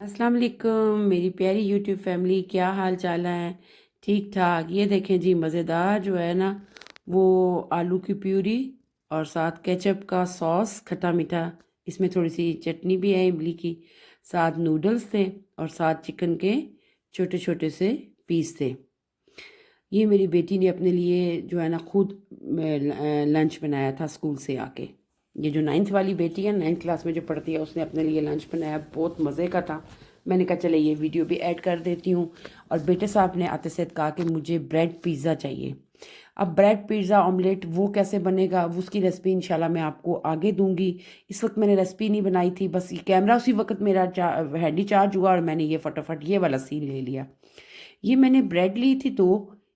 अस्सलाम वालेकुम मेरी प्यारी यूट्यूब फैमिली, क्या हाल चाल है। ठीक ठाक। ये देखें जी, मज़ेदार जो है ना वो आलू की प्यूरी और साथ केचप का सॉस खट्टा मीठा। इसमें थोड़ी सी चटनी भी है इमली की। साथ नूडल्स थे और साथ चिकन के छोटे छोटे से पीस थे। ये मेरी बेटी ने अपने लिए जो है ना खुद लंच बनाया था स्कूल से आके। ये जो 9th वाली बेटी है, 9th क्लास में जो पढ़ती है, उसने अपने लिए लंच बनाया, बहुत मज़े का था। मैंने कहा चले ये वीडियो भी ऐड कर देती हूँ। और बेटे साहब ने आते साथ कहा कि मुझे ब्रेड पिज़्ज़ा चाहिए। अब ब्रेड पिज़्ज़ा ऑमलेट वो कैसे बनेगा, वो उसकी रेसिपी इंशाल्लाह मैं आपको आगे दूंगी। इस वक्त मैंने रेसिपी नहीं बनाई थी, बस ये कैमरा उसी वक्त मेरा हैंडी चार्ज हुआ और मैंने ये फटाफट ये वाला सीन ले लिया। ये मैंने ब्रेड ली थी तो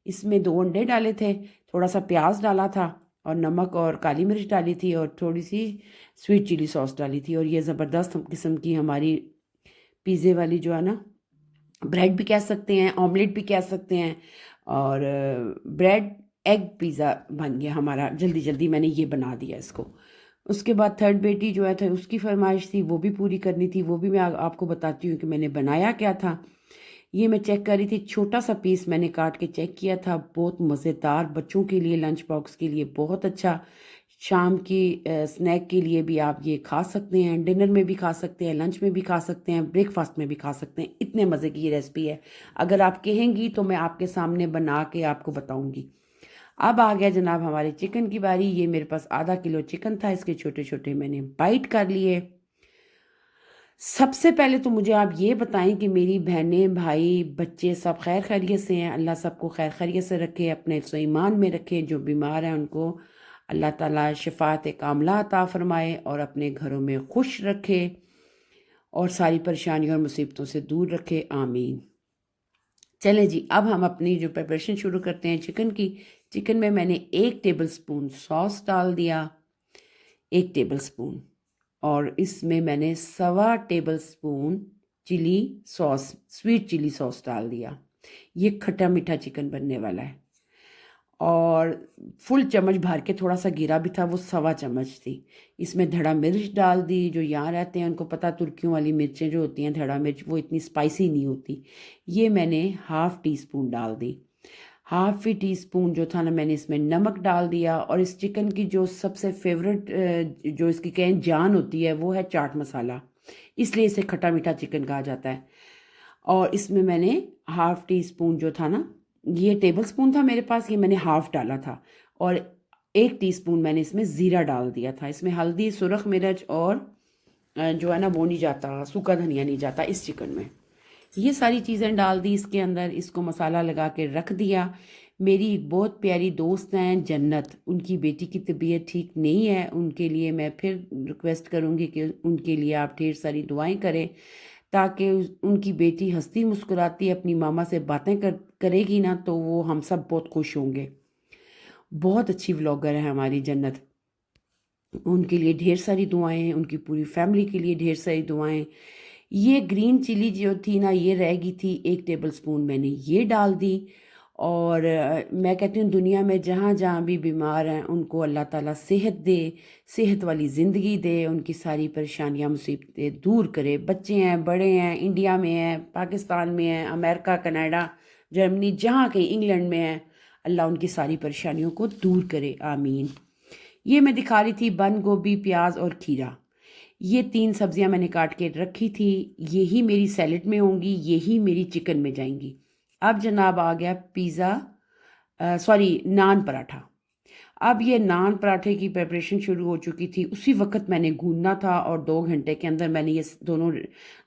इसमें 2 अंडे डाले थे, थोड़ा सा प्याज डाला था और नमक और काली मिर्च डाली थी और थोड़ी सी स्वीट चिली सॉस डाली थी। और ये ज़बरदस्त किस्म की हमारी पिज़्ज़े वाली जो है ना, ब्रेड भी कह सकते हैं, ऑमलेट भी कह सकते हैं। और ब्रेड एग पिज़्ज़ा बन गया हमारा। जल्दी जल्दी मैंने ये बना दिया इसको। उसके बाद थर्ड बेटी जो है था, उसकी फरमाइश थी, वो भी पूरी करनी थी। वो भी मैं आपको बताती हूँ कि मैंने बनाया क्या था। ये मैं चेक कर रही थी, छोटा सा पीस मैंने काट के चेक किया था। बहुत मज़ेदार, बच्चों के लिए लंच बॉक्स के लिए बहुत अच्छा। शाम की स्नैक के लिए भी आप ये खा सकते हैं, डिनर में भी खा सकते हैं, लंच में भी खा सकते हैं, ब्रेकफास्ट में भी खा सकते हैं। इतने मज़े की ये रेसिपी है। अगर आप कहेंगी तो मैं आपके सामने बना के आपको बताऊंगी। अब आ गया जनाब हमारे चिकन की बारी। ये मेरे पास आधा किलो चिकन था, इसके छोटे छोटे मैंने बाइट कर लिए। सबसे पहले तो मुझे आप ये बताएं कि मेरी बहनें भाई बच्चे सब खैर खैरियत से हैं। अल्लाह सबको खैर खैरियत से रखे, अपने हिफ्ज़ ईमान में रखे। जो बीमार हैं उनको अल्लाह ताला शिफ़ात कामला अता फ़रमाए और अपने घरों में खुश रखे और सारी परेशानियों और मुसीबतों से दूर रखे, आमीन। चलें जी, अब हम अपनी जो प्रिपरेशन शुरू करते हैं चिकन की। चिकन में मैंने 1 टेबल स्पून सॉस डाल दिया, 1 टेबल स्पून। और इसमें मैंने 1.25 tablespoon chili sauce, sweet chili sauce डाल दिया। ये खट्टा मीठा चिकन बनने वाला है। और फुल चम्मच भर के थोड़ा सा गिरा भी था, वो 1.25 चम्मच थी। इसमें धड़ा मिर्च डाल दी। जो यहाँ रहते हैं उनको पता, तुर्कियों वाली मिर्चें जो होती हैं धड़ा मिर्च, वो इतनी स्पाइसी नहीं होती। ये मैंने हाफ़ टी स्पून डाल दी। हाफ ही टी स्पून जो था ना, मैंने इसमें नमक डाल दिया। और इस चिकन की जो सबसे फेवरेट जो इसकी कहें जान होती है, वो है चाट मसाला। इसलिए इसे खट्टा मीठा चिकन कहा जाता है। और इसमें मैंने हाफ टी स्पून जो था ना, ये टेबल स्पून था मेरे पास, ये मैंने हाफ डाला था। और 1 टीस्पून मैंने इसमें ज़ीरा डाल दिया था। इसमें हल्दी, सुरख मिर्च और जो है ना वो नहीं जाता, सूखा धनिया नहीं जाता इस चिकन में। ये सारी चीज़ें डाल दी इसके अंदर, इसको मसाला लगा के रख दिया। मेरी एक बहुत प्यारी दोस्त हैं जन्नत, उनकी बेटी की तबीयत ठीक नहीं है। उनके लिए मैं फिर रिक्वेस्ट करूँगी कि उनके लिए आप ढेर सारी दुआएं करें, ताकि उनकी बेटी हंसती मुस्कुराती अपनी मामा से बातें करेगी ना, तो वो हम सब बहुत खुश होंगे। बहुत अच्छी व्लॉगर है हमारी जन्नत। उनके लिए ढेर सारी दुआएं, उनकी पूरी फैमिली के लिए ढेर सारी दुआएं। ये ग्रीन चिली जो थी ना, ये रह गई थी, 1 टेबल स्पून मैंने ये डाल दी। और मैं कहती हूँ दुनिया में जहाँ जहाँ भी बीमार हैं उनको अल्लाह ताला सेहत दे, सेहत वाली ज़िंदगी दे, उनकी सारी परेशानियाँ मुसीबतें दूर करे। बच्चे हैं, बड़े हैं, इंडिया में हैं, पाकिस्तान में हैं, अमेरिका, कनाडा, जर्मनी, जहाँ कहीं, इंग्लैंड में हैं, अल्लाह उनकी सारी परेशानियों को दूर करे, आमीन। ये मैं दिखा रही थी बंद गोभी, प्याज और खीरा। ये 3 सब्जियां मैंने काट के रखी थी। यही मेरी सैलेड में होंगी, यही मेरी चिकन में जाएंगी। अब जनाब आ गया पिज़्ज़ा, सॉरी, नान पराठा। अब ये नान पराठे की प्रिपरेशन शुरू हो चुकी थी। उसी वक्त मैंने गूंदना था और 2 घंटे के अंदर मैंने ये दोनों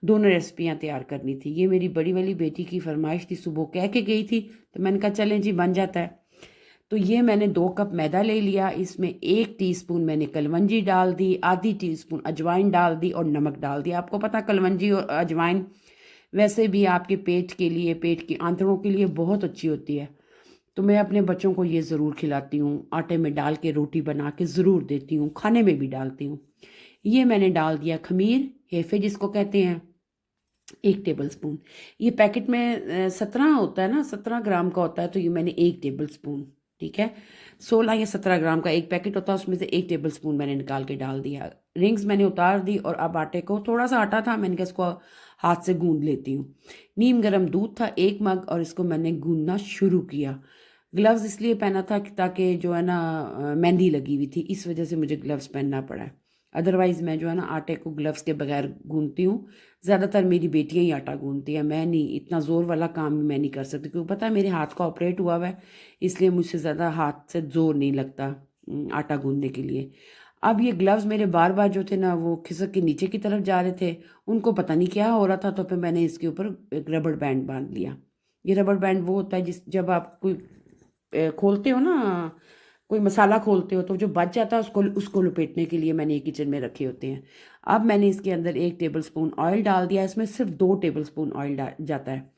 दोनों रेसिपियां तैयार करनी थी। ये मेरी बड़ी वाली बेटी की फरमाइश थी, सुबह कह के गई थी, तो मैंने कहा चलें जी, बन जाता है। तो ये मैंने 2 कप मैदा ले लिया। इसमें 1 टीस्पून मैंने कलवंजी डाल दी, आधी टीस्पून अजवाइन डाल दी और नमक डाल दिया। आपको पता कलवंजी और अजवाइन वैसे भी आपके पेट के लिए, पेट की आंतड़ों के लिए बहुत अच्छी होती है। तो मैं अपने बच्चों को ये ज़रूर खिलाती हूँ, आटे में डाल के रोटी बना के ज़रूर देती हूँ, खाने में भी डालती हूँ। ये मैंने डाल दिया खमीर, हेफे जिसको कहते हैं, 1 टेबल स्पून। ये पैकेट में 17 होता है ना, 17 ग्राम का होता है, तो ये मैंने 1 टेबल स्पून, ठीक है, 16 या 17 ग्राम का एक पैकेट होता है, उसमें से 1 टेबल स्पून मैंने निकाल के डाल दिया। रिंग्स मैंने उतार दी और अब आटे को, थोड़ा सा आटा था, मैंने कहा इसको हाथ से गूंद लेती हूँ। नीम गर्म दूध था 1 मग और इसको मैंने गूंदना शुरू किया। ग्लव्स इसलिए पहना था कि ताकि जो है ना मेहंदी लगी हुई थी, इस वजह से मुझे ग्लव्स पहनना पड़ा है। अदरवाइज़ मैं जो है ना आटे को ग्लव्स के बगैर गूंदती हूँ। ज़्यादातर मेरी बेटियाँ ही आटा गूंदती हैं, मैं नहीं, इतना ज़ोर वाला काम मैं नहीं कर सकती क्योंकि पता है मेरे हाथ का ऑपरेट हुआ हुआ है, इसलिए मुझसे ज़्यादा हाथ से ज़ोर नहीं लगता आटा गूंदने के लिए। अब ये ग्लव्स मेरे बार बार जो थे ना वो खिसक के नीचे की तरफ जा रहे थे, उनको पता नहीं क्या हो रहा था, तो फिर मैंने इसके ऊपर एक रबड़ बैंड बांध लिया। ये रबड़ बैंड वो होता है जिस जब आप कोई खोलते हो ना, कोई मसाला खोलते हो तो जो बच जाता है उसको उसको लपेटने के लिए मैंने ये किचन में रखे होते हैं। अब मैंने इसके अंदर 1 टेबलस्पून ऑयल डाल दिया, इसमें सिर्फ 2 टेबलस्पून ऑयल जाता है।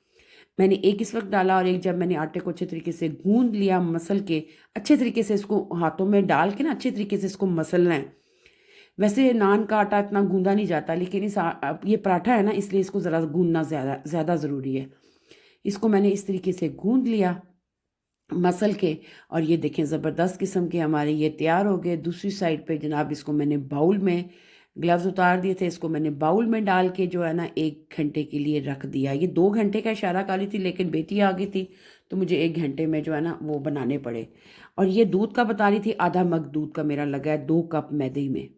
मैंने एक इस वक्त डाला और एक जब मैंने आटे को अच्छे तरीके से गूंद लिया, मसल के अच्छे तरीके से इसको हाथों में डाल के ना अच्छे तरीके से इसको मसलना है। वैसे नान का आटा इतना गूंदा नहीं जाता, लेकिन ये पराठा है ना, इसलिए इसको ज़रा गूंदना ज़्यादा ज़्यादा ज़रूरी है। इसको मैंने इस तरीके से गूंद लिया मसल के, और ये देखें ज़बरदस्त किस्म के हमारे ये तैयार हो गए। दूसरी साइड पे जनाब इसको मैंने बाउल में, ग्लव्स उतार दिए थे, इसको मैंने बाउल में डाल के जो है ना 1 घंटे के लिए रख दिया। ये 2 घंटे का इशारा कर रही थी, लेकिन बेटी आ गई थी तो मुझे 1 घंटे में जो है ना वो बनाने पड़े। और ये दूध का बता रही थी, आधा मग दूध का मेरा लगा है 2 कप मैदे में।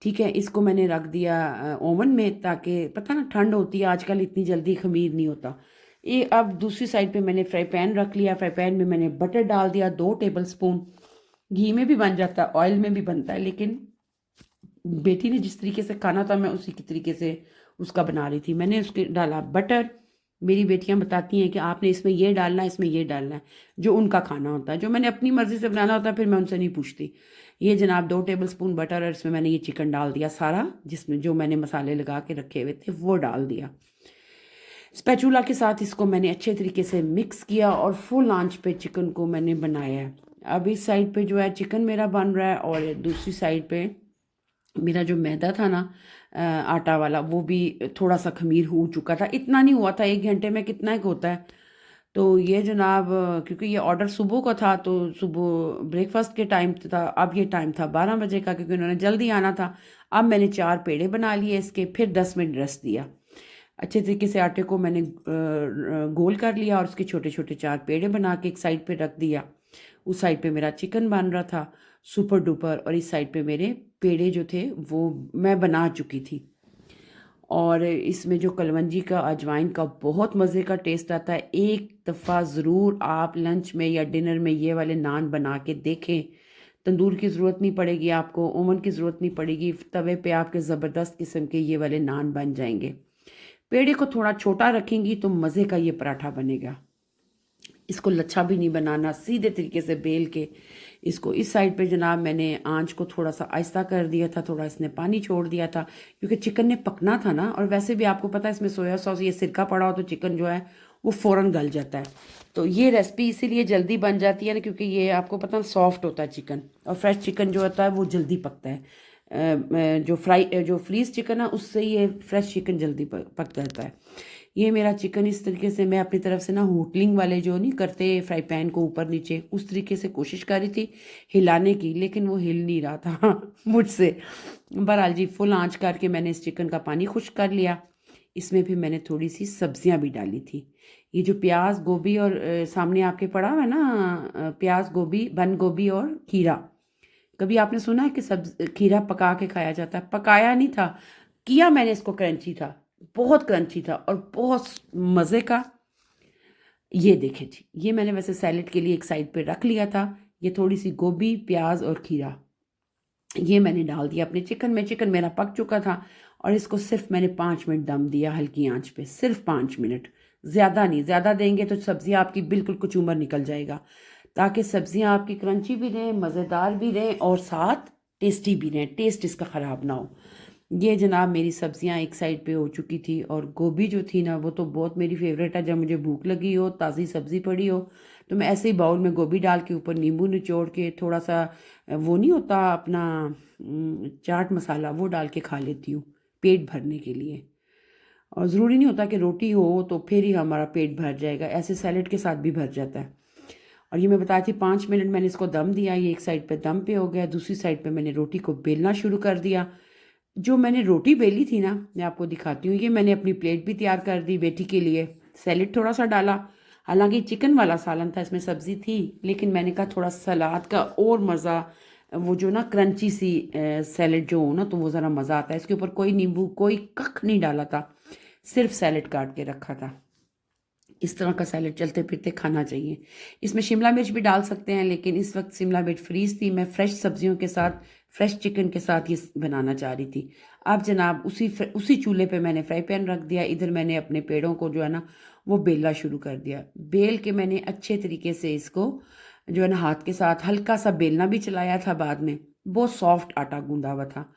ठीक है, इसको मैंने रख दिया ओवन में, ताकि पता ना ठंड होती है आजकल, इतनी जल्दी खमीर नहीं होता। ये अब दूसरी साइड पे मैंने फ्राई पैन रख लिया। फ्राई पैन में मैंने बटर डाल दिया 2 टेबलस्पून। घी में भी बन जाता है, ऑयल में भी बनता है, लेकिन बेटी ने जिस तरीके से खाना था मैं उसी की तरीके से उसका बना रही थी। मैंने उसके डाला बटर। मेरी बेटियां बताती हैं कि आपने इसमें ये डालना है, इसमें ये डालना है, जो उनका खाना होता है। जो मैंने अपनी मर्ज़ी से बनाना होता है फिर मैं उनसे नहीं पूछती। ये जनाब 2 टेबलस्पून बटर, और इसमें मैंने ये चिकन डाल दिया सारा, जिसमें जो मैंने मसाले लगा के रखे हुए थे वो डाल दिया। स्पैचुला के साथ इसको मैंने अच्छे तरीके से मिक्स किया और फुल आंच पे चिकन को मैंने बनाया है। अब इस साइड पे जो है चिकन मेरा बन रहा है, और दूसरी साइड पे मेरा जो मैदा था ना आटा वाला, वो भी थोड़ा सा खमीर हो चुका था। इतना नहीं हुआ था, 1 घंटे में कितना एक होता है। तो ये जनाब क्योंकि ये ऑर्डर सुबह को था तो सुबह ब्रेकफास्ट के टाइम था। अब ये टाइम था 12 बजे का, क्योंकि उन्होंने जल्दी आना था। अब मैंने 4 पेड़े बना लिए इसके, फिर 10 मिनट रेस्ट दिया। अच्छे तरीके से आटे को मैंने गोल कर लिया और उसके छोटे छोटे 4 पेड़े बना के एक साइड पे रख दिया। उस साइड पे मेरा चिकन बन रहा था सुपर डुपर, और इस साइड पे मेरे पेड़े जो थे वो मैं बना चुकी थी। और इसमें जो कलवंजी का अजवाइन का बहुत मज़े का टेस्ट आता है। एक दफ़ा ज़रूर आप लंच में या डिनर में ये वाले नान बना के देखें। तंदूर की ज़रूरत नहीं पड़ेगी आपको, ओवन की ज़रूरत नहीं पड़ेगी, तवे पे आपके ज़बरदस्त किस्म के ये वाले नान बन जाएंगे। पेड़े को थोड़ा छोटा रखेंगी तो मज़े का ये पराठा बनेगा। इसको लच्छा भी नहीं बनाना, सीधे तरीके से बेल के इसको इस साइड पे जनाब मैंने आंच को थोड़ा सा आहिस्ता कर दिया था, थोड़ा इसने पानी छोड़ दिया था क्योंकि चिकन ने पकना था ना। और वैसे भी आपको पता है इसमें सोया सॉस ये सिरका पड़ा हो तो चिकन जो है वो फ़ौरन गल जाता है। तो ये रेसिपी इसीलिए जल्दी बन जाती है ना, क्योंकि ये आपको पता है सॉफ्ट होता है चिकन, और फ्रेश चिकन जो होता है वो जल्दी पकता है। जो फ्रीज चिकन है उससे ये फ्रेश चिकन जल्दी पक जाता है। ये मेरा चिकन इस तरीके से मैं अपनी तरफ से ना होटलिंग वाले जो नहीं करते फ्राई पैन को ऊपर नीचे, उस तरीके से कोशिश कर रही थी हिलाने की, लेकिन वो हिल नहीं रहा था मुझसे। बहरहाल जी फुल आंच करके मैंने इस चिकन का पानी खुश्क कर लिया। इसमें भी मैंने थोड़ी सी सब्जियां भी डाली थी। ये जो प्याज गोभी और सामने आपके पड़ा हुआ है ना प्याज गोभी बंद गोभी और खीरा, कभी आपने सुना है कि खीरा पका के खाया जाता है? पकाया नहीं था, किया मैंने इसको क्रंची था, बहुत क्रंची था और बहुत मज़े का। ये देखें जी, ये मैंने वैसे सैलेड के लिए एक साइड पे रख लिया था। ये थोड़ी सी गोभी प्याज और खीरा ये मैंने डाल दिया अपने चिकन में। चिकन मेरा पक चुका था और इसको सिर्फ मैंने 5 मिनट दम दिया हल्की आंच पे, सिर्फ 5 मिनट, ज़्यादा नहीं। ज़्यादा देंगे तो सब्जियां आपकी बिल्कुल कुचूमर निकल जाएगा। ताकि सब्जियां आपकी क्रंची भी रहें, मज़ेदार भी रहें और साथ टेस्टी भी रहें, टेस्ट इसका ख़राब ना हो। ये जनाब मेरी सब्जियां एक साइड पे हो चुकी थी, और गोभी जो थी ना वो तो बहुत मेरी फेवरेट है। जब मुझे भूख लगी हो, ताज़ी सब्ज़ी पड़ी हो, तो मैं ऐसे ही बाउल में गोभी डाल के ऊपर नींबू निचोड़ के थोड़ा सा वो नहीं होता अपना चाट मसाला, वो डाल के खा लेती हूँ पेट भरने के लिए। और ज़रूरी नहीं होता कि रोटी हो तो फिर ही हमारा पेट भर जाएगा, ऐसे सैलेड के साथ भी भर जाता है। और ये मैं बताई थी 5 मिनट मैंने इसको दम दिया। ये एक साइड पे दम पे हो गया, दूसरी साइड पे मैंने रोटी को बेलना शुरू कर दिया। जो मैंने रोटी बेली थी ना, मैं आपको दिखाती हूँ। ये मैंने अपनी प्लेट भी तैयार कर दी बेटी के लिए। सैलेड थोड़ा सा डाला, हालांकि चिकन वाला सालन था, इसमें सब्ज़ी थी, लेकिन मैंने कहा थोड़ा सलाद का और मज़ा, वो जो ना क्रंची सी सैलेड जो हो ना, तो वो ज़रा मज़ा आता है। इसके ऊपर कोई नींबू कोई कख नहीं डाला था, सिर्फ सैलेड काट के रखा था। इस तरह का सैलेड चलते फिरते खाना चाहिए। इसमें शिमला मिर्च भी डाल सकते हैं, लेकिन इस वक्त शिमला मिर्च फ्रीज थी। मैं फ्रेश सब्जियों के साथ, फ्रेश चिकन के साथ ये बनाना चाह रही थी। अब जनाब उसी चूल्हे पे मैंने फ्राई पैन रख दिया। इधर मैंने अपने पेड़ों को जो है ना वो बेलना शुरू कर दिया। बेल के मैंने अच्छे तरीके से इसको जो है ना हाथ के साथ हल्का सा बेलना भी चलाया था। बाद में बहुत सॉफ्ट आटा गूंदा हुआ था।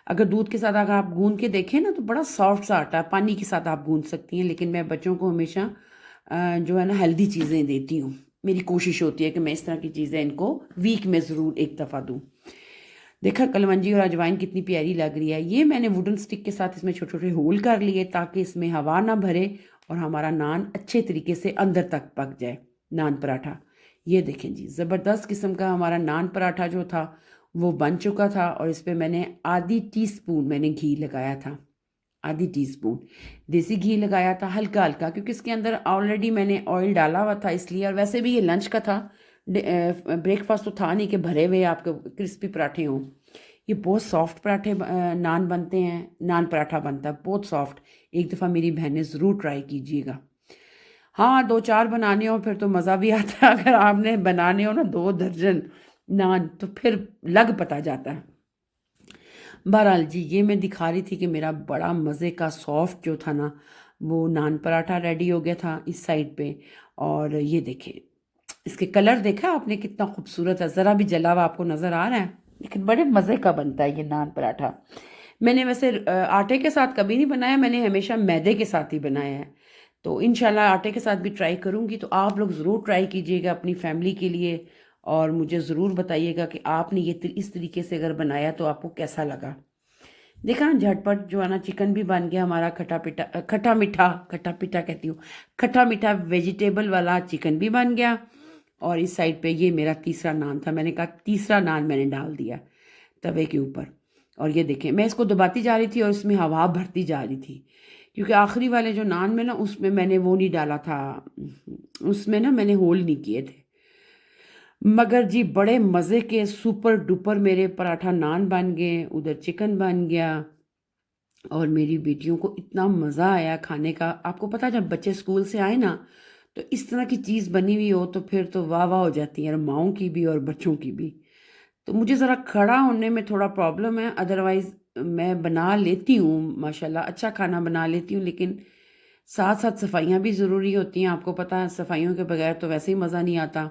अगर दूध के साथ अगर आप गूंद के देखें ना तो बड़ा सॉफ्ट सा आटा है। पानी के साथ आप गूंद सकती हैं, लेकिन मैं बच्चों को हमेशा जो है ना हेल्दी चीज़ें देती हूँ। मेरी कोशिश होती है कि मैं इस तरह की चीज़ें इनको वीक में ज़रूर एक दफ़ा दूँ। देखा कलवंजी और अजवाइन कितनी प्यारी लग रही है। ये मैंने वुडन स्टिक के साथ इसमें छोटे छोटे होल कर लिए ताकि इसमें हवा ना भरे और हमारा नान अच्छे तरीके से अंदर तक पक जाए। नान पराठा ये देखें जी, ज़बरदस्त किस्म का हमारा नान पराठा जो था वो बन चुका था। और इस पर मैंने आधी टीस्पून मैंने घी लगाया था, आधी टीस्पून देसी घी लगाया था, हल्का हल्का, क्योंकि इसके अंदर ऑलरेडी मैंने ऑयल डाला हुआ था इसलिए। और वैसे भी ये लंच का था, ब्रेकफास्ट तो था नहीं कि भरे हुए आपके क्रिस्पी पराठे हों। ये बहुत सॉफ्ट पराठे नान बनते हैं, नान पराठा बनता है बहुत सॉफ्ट। एक दफ़ा मेरी बहनें ज़रूर ट्राई कीजिएगा। हाँ, 2-4 बनाने हो फिर तो मज़ा भी आता है। अगर आपने बनाने हो ना 2 दर्जन नान तो फिर लग पता जाता है। बहरहाल जी, ये मैं दिखा रही थी कि मेरा बड़ा मज़े का सॉफ्ट जो था ना वो नान पराठा रेडी हो गया था इस साइड पे। और ये देखें, इसके कलर देखा आपने कितना खूबसूरत है। ज़रा भी जला हुआ आपको नज़र आ रहा है, लेकिन बड़े मज़े का बनता है ये नान पराठा। मैंने वैसे आटे के साथ कभी नहीं बनाया, मैंने हमेशा मैदे के साथ ही बनाया है। तो इंशाल्लाह आटे के साथ भी ट्राई करूँगी। तो आप लोग ज़रूर ट्राई कीजिएगा अपनी फैमिली के लिए और मुझे ज़रूर बताइएगा कि आपने ये इस तरीके से अगर बनाया तो आपको कैसा लगा। देखा ना झटपट जो है ना चिकन भी बन गया हमारा। खट्टा मीठा कहती हूँ, खट्टा मीठा वेजिटेबल वाला चिकन भी बन गया। और इस साइड पे ये मेरा तीसरा नान था। मैंने कहा तीसरा नान मैंने डाल दिया तवे के ऊपर। और ये देखें, मैं इसको दबाती जा रही थी और इसमें हवा भरती जा रही थी, क्योंकि आखिरी वाले जो नान में ना उसमें मैंने वो नहीं डाला था, उसमें ना मैंने होल नहीं किए थे। मगर जी बड़े मज़े के सुपर डुपर मेरे पराठा नान बन गए, उधर चिकन बन गया। और मेरी बेटियों को इतना मज़ा आया खाने का। आपको पता है जब बच्चे स्कूल से आए ना तो इस तरह की चीज़ बनी हुई हो तो फिर तो वाह वाह हो जाती है, माओं की भी और बच्चों की भी। तो मुझे ज़रा खड़ा होने में थोड़ा प्रॉब्लम है, अदरवाइज़ मैं बना लेती हूँ माशाल्लाह, अच्छा खाना बना लेती हूँ। लेकिन साथ साथ सफाइयाँ भी ज़रूरी होती हैं। आपको पता है सफाइयों के बगैर तो वैसे ही मज़ा नहीं आता।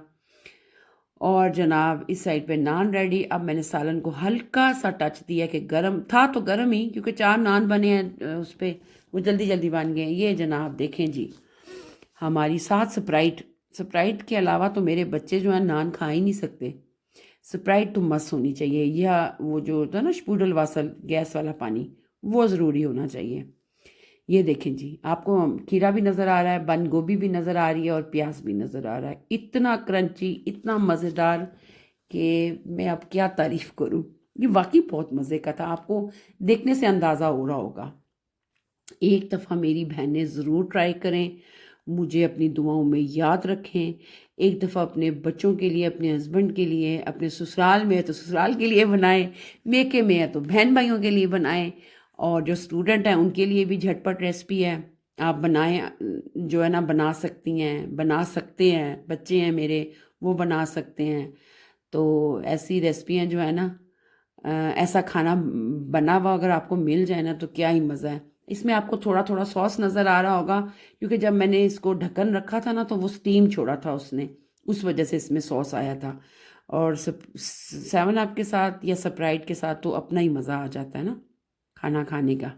और जनाब इस साइड पे नान रेडी। अब मैंने सालन को हल्का सा टच दिया कि गरम था तो गरम ही, क्योंकि 4 नान बने हैं उस पर, वो जल्दी जल्दी बन गए। ये जनाब देखें जी, हमारी साथ स्प्राइट। स्प्राइट के अलावा तो मेरे बच्चे जो हैं नान खा ही नहीं सकते। स्प्राइट तो मस्त होनी चाहिए, या वो जो होता है ना स्पूडल वासल गैस वाला पानी, वो ज़रूरी होना चाहिए। ये देखें जी, आपको खीरा भी नज़र आ रहा है, बंद गोभी भी नज़र आ रही है और प्याज भी नज़र आ रहा है। इतना क्रंची, इतना मज़ेदार कि मैं अब क्या तारीफ़ करूं। ये वाकई बहुत मज़े का था, आपको देखने से अंदाज़ा हो रहा होगा। एक दफ़ा मेरी बहनें ज़रूर ट्राई करें, मुझे अपनी दुआओं में याद रखें। एक दफ़ा अपने बच्चों के लिए, अपने हस्बैंड के लिए, अपने ससुराल में है तो ससुराल के लिए बनाएं, मेके में है तो बहन भाइयों के लिए बनाएं। और जो स्टूडेंट हैं उनके लिए भी झटपट रेसिपी है, आप बनाएं, जो है ना बना सकती हैं, बना सकते हैं। बच्चे हैं मेरे, वो बना सकते हैं। तो ऐसी रेसिपियाँ जो है ना, ऐसा खाना बना हुआ अगर आपको मिल जाए ना तो क्या ही मज़ा है। इसमें आपको थोड़ा थोड़ा सॉस नज़र आ रहा होगा, क्योंकि जब मैंने इसको ढक्कन रखा था ना तो वो स्टीम छोड़ा था उसने, उस वजह से इसमें सॉस आया था। और 7 अप के साथ या स्प्राइट के साथ तो अपना ही मज़ा आ जाता है ना खाना खाने का।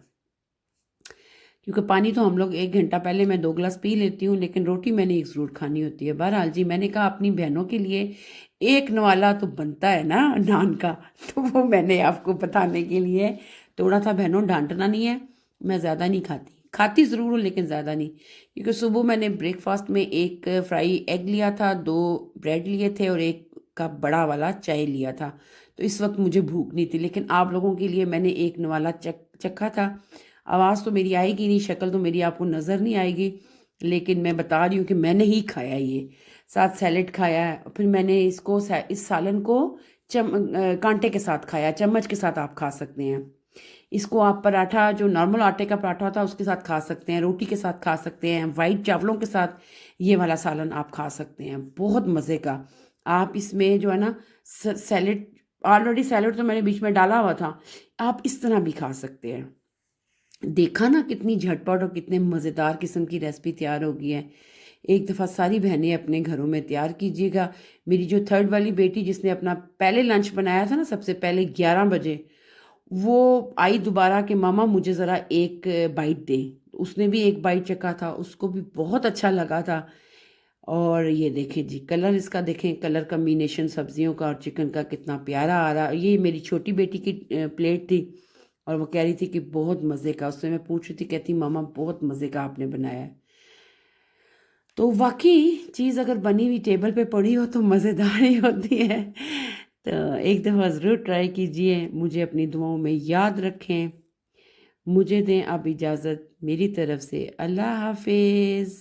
क्योंकि पानी तो हम लोग 1 घंटा पहले मैं 2 गिलास पी लेती हूँ, लेकिन रोटी मैंने एक ज़रूर खानी होती है। बहरहाल जी, मैंने कहा अपनी बहनों के लिए एक नवाला तो बनता है ना नान का, तो वो मैंने आपको बताने के लिए तोड़ा था। बहनों डांटना नहीं है, मैं ज़्यादा नहीं खाती, खाती ज़रूर हूँ लेकिन ज़्यादा नहीं। क्योंकि सुबह मैंने ब्रेकफास्ट में एक फ्राई एग लिया था, 2 ब्रेड लिए थे और एक का बड़ा वाला चाय लिया था। तो इस वक्त मुझे भूख नहीं थी, लेकिन आप लोगों के लिए मैंने एक वाला चखा था। आवाज़ तो मेरी आएगी नहीं, शक्ल तो मेरी आपको नज़र नहीं आएगी, लेकिन मैं बता रही हूँ कि मैंने ही खाया ये। साथ सैलेड खाया है, फिर मैंने इसको इस सालन को कांटे के साथ खाया, चम्मच के साथ आप खा सकते हैं। इसको आप पराठा, जो नॉर्मल आटे का पराठा होता है उसके साथ खा सकते हैं, रोटी के साथ खा सकते हैं, वाइट चावलों के साथ ये वाला सालन आप खा सकते हैं, बहुत मज़े का। आप इसमें जो है ना सैलेड, ऑलरेडी सैलेड तो मैंने बीच में डाला हुआ था, आप इस तरह भी खा सकते हैं। देखा ना कितनी झटपट और कितने मज़ेदार किस्म की रेसिपी तैयार हो गई है। एक दफ़ा सारी बहनें अपने घरों में तैयार कीजिएगा। मेरी जो थर्ड वाली बेटी जिसने अपना पहले लंच बनाया था ना सबसे पहले 11 बजे, वो आई दोबारा कि मामा मुझे ज़रा एक बाइट दे। उसने भी एक बाइट चखा था, उसको भी बहुत अच्छा लगा था। और ये देखें जी, कलर इसका देखें, कलर कॉम्बिनेशन सब्जियों का और चिकन का कितना प्यारा आ रहा। ये मेरी छोटी बेटी की प्लेट थी और वो कह रही थी कि बहुत मज़े का। उससे मैं पूछ रही थी, कहती मामा बहुत मज़े का आपने बनाया है। तो वाकई चीज़ अगर बनी हुई टेबल पे पड़ी हो तो मज़ेदार ही होती है। तो एक दफ़ा ज़रूर ट्राई कीजिए, मुझे अपनी दुआओं में याद रखें। मुझे दें अब इजाज़त, मेरी तरफ से अल्लाह हाफिज़।